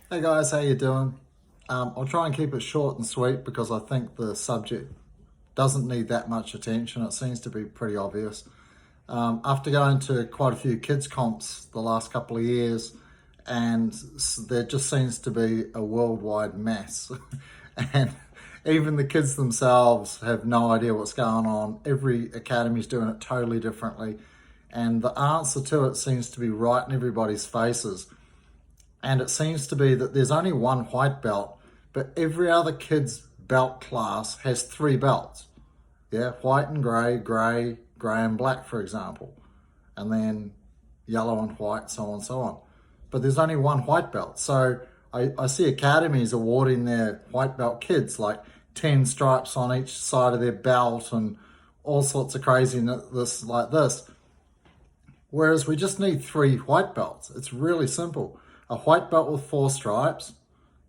Hey guys, how you doing? I'll try and keep it short and sweet because I think the subject doesn't need that much attention. It seems to be pretty obvious. After going to quite a few kids comps the last couple of years, and there just seems to be a worldwide mess. And even the kids themselves have no idea what's going on. Every academy's doing it totally differently. And the answer to it seems to be right in everybody's faces. And it seems to be that there's only one white belt, but every other kid's belt class has three belts. Yeah, white and grey, grey, grey and black, for example. And then yellow and white, so on and so on. But there's only one white belt. So I see academies awarding their white belt kids like 10 stripes on each side of their belt and all sorts of craziness like this. Whereas we just need three white belts. It's really simple. A white belt with 4 stripes,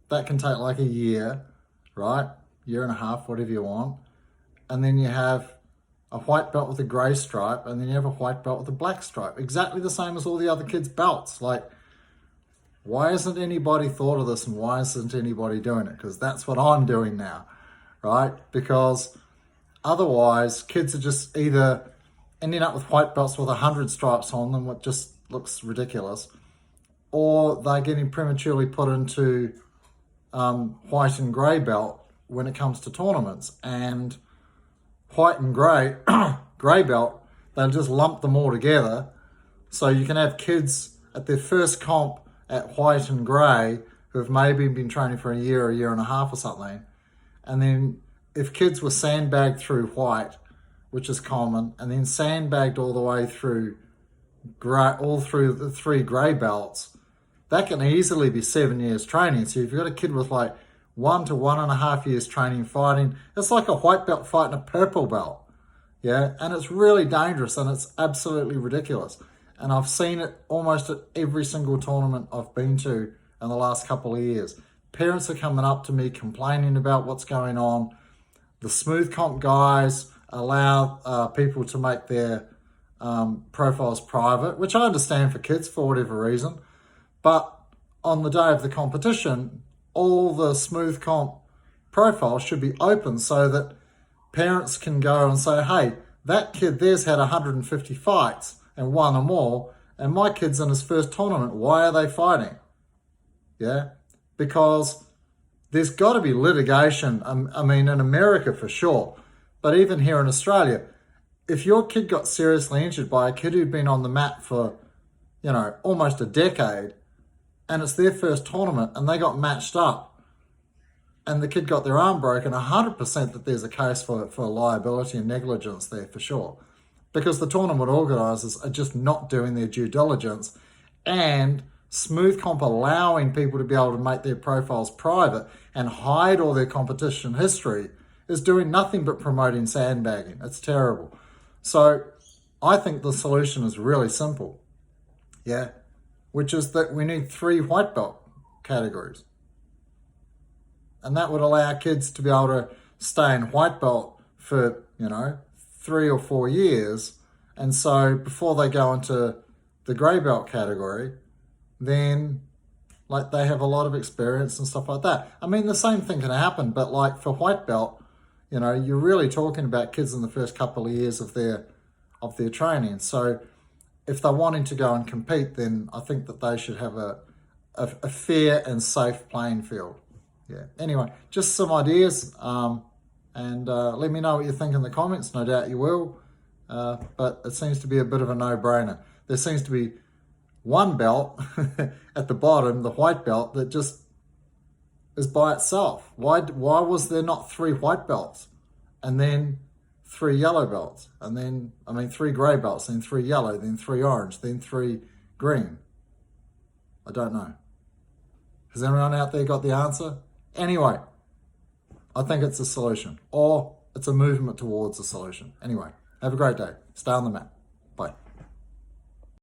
that can take like a year, right? Year and a half, whatever you want. And then you have a white belt with a grey stripe, and then you have a white belt with a black stripe. Exactly the same as all the other kids' belts. Like, why hasn't anybody thought of this and why isn't anybody doing it? Because that's what I'm doing now, right? Because otherwise, kids are just either ending up with white belts with 100 stripes on them, which just looks ridiculous, or they're getting prematurely put into white and grey belt when it comes to tournaments. And white and grey, grey belt, they'll just lump them all together. So you can have kids at their first comp at white and grey who have maybe been training for a year and a half or something. And then if kids were sandbagged through white, which is common, and then sandbagged all the way through grey, all through the 3 grey belts, that can easily be 7 years training. So if you've got a kid with like 1 to 1.5 years training fighting, it's like a white belt fighting a purple belt. Yeah, and it's really dangerous and it's absolutely ridiculous. And I've seen it almost at every single tournament I've been to in the last couple of years. Parents are coming up to me complaining about what's going on. The smooth comp guys allow people to make their profiles private, which I understand for kids for whatever reason. But on the day of the competition, all the smooth comp profiles should be open so that parents can go and say, hey, that kid there's had 150 fights and won them all, and my kid's in his first tournament. Why are they fighting? Yeah, because there's got to be litigation. I mean, in America for sure, but even here in Australia, if your kid got seriously injured by a kid who'd been on the mat for, almost a decade, and it's their first tournament and they got matched up and the kid got their arm broken, 100% that there's a case for liability and negligence there for sure. Because the tournament organisers are just not doing their due diligence, and smooth comp allowing people to be able to make their profiles private and hide all their competition history is doing nothing but promoting sandbagging. It's terrible. So I think the solution is really simple. Yeah. Which is that we need 3 white belt categories. And that would allow kids to be able to stay in white belt for, 3 or 4 years. And so before they go into the grey belt category, then like they have a lot of experience and stuff like that. I mean, the same thing can happen, but like for white belt, you're really talking about kids in the first couple of years of their training. So if they're wanting to go and compete, then I think that they should have a fair and safe playing field. Yeah. Anyway, just some ideas, and let me know what you think in the comments. No doubt you will. But it seems to be a bit of a no-brainer. There seems to be one belt at the bottom, the white belt, that just is by itself. Why was there not 3 white belts and then 3 yellow belts, and then, 3 grey belts, then 3 yellow, then 3 orange, then 3 green? I don't know. Has anyone out there got the answer? Anyway, I think it's a solution, or it's a movement towards a solution. Anyway, have a great day. Stay on the mat. Bye.